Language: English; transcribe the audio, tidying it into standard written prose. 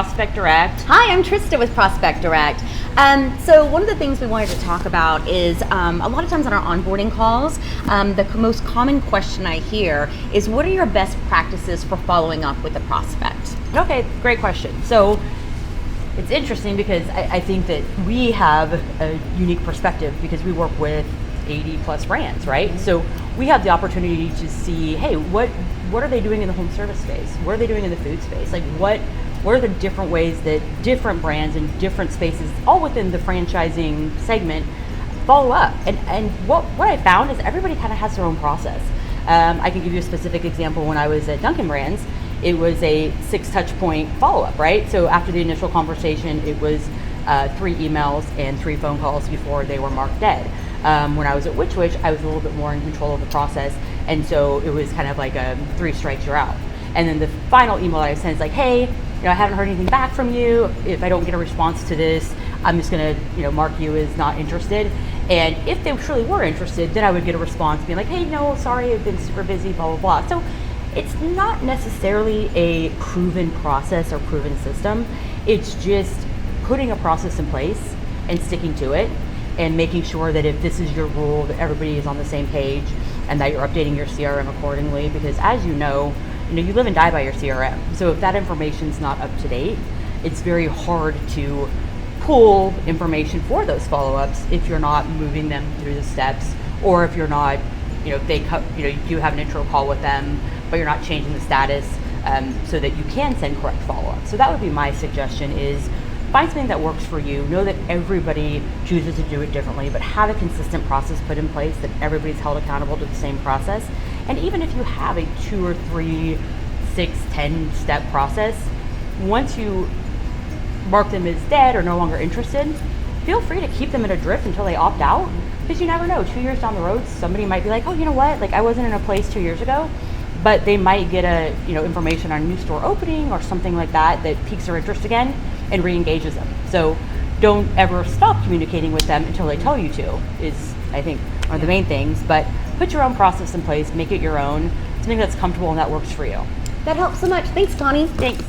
Prospect Direct. Hi, I'm Trista with Prospect Direct. So one of the things we wanted to talk about is a lot of times on our onboarding calls, the most common question I hear is, what are your best practices for following up with a prospect? Okay, great question. So it's interesting because I think that we have a unique perspective because we work with 80 plus brands, right? So we have the opportunity to see, hey, what are they doing in the home service space? What are they doing in the food space? Like what are the different ways that different brands in different spaces, all within the franchising segment, follow up? And what I found is everybody kind of has their own process. I can give you a specific example. When I was at Dunkin' Brands, it was a 6 touch point follow-up, right? So after the initial conversation, it was 3 emails and 3 phone calls before they were marked dead. When I was at Which, I was a little bit more in control of the process, and so it was kind of like a 3 strikes, you're out. And then the final email I sent is like, hey, I haven't heard anything back from you. If I don't get a response to this, I'm just gonna, mark you as not interested. And if they truly were interested, then I would get a response being like, hey, no, sorry, I've been super busy, blah, blah, blah. So it's not necessarily a proven process or proven system. It's just putting a process in place and sticking to it and making sure that if this is your rule, that everybody is on the same page and that you're updating your CRM accordingly. Because as you know, you live and die by your CRM. So if that information's not up to date, it's very hard to pull information for those follow-ups if you're not moving them through the steps, or if you're not, if they you have an intro call with them, but you're not changing the status so that you can send correct follow-up. So that would be my suggestion: is find something that works for you. Know that everybody chooses to do it differently, but have a consistent process put in place that everybody's held accountable to the same process. And even if you have a 2 or 3, 6, 10 step process, once you mark them as dead or no longer interested, feel free to keep them in a drift until they opt out, because you never know. 2 years down the road, somebody might be like, oh, you know what? Like, I wasn't in a place 2 years ago, but they might get a information on a new store opening or something like that piques their interest again and re-engages them. So don't ever stop communicating with them until they tell you to, is, I think, one of the main things. But put your own process in place, make it your own, something that's comfortable and that works for you. That helps so much. Thanks, Connie. Thanks.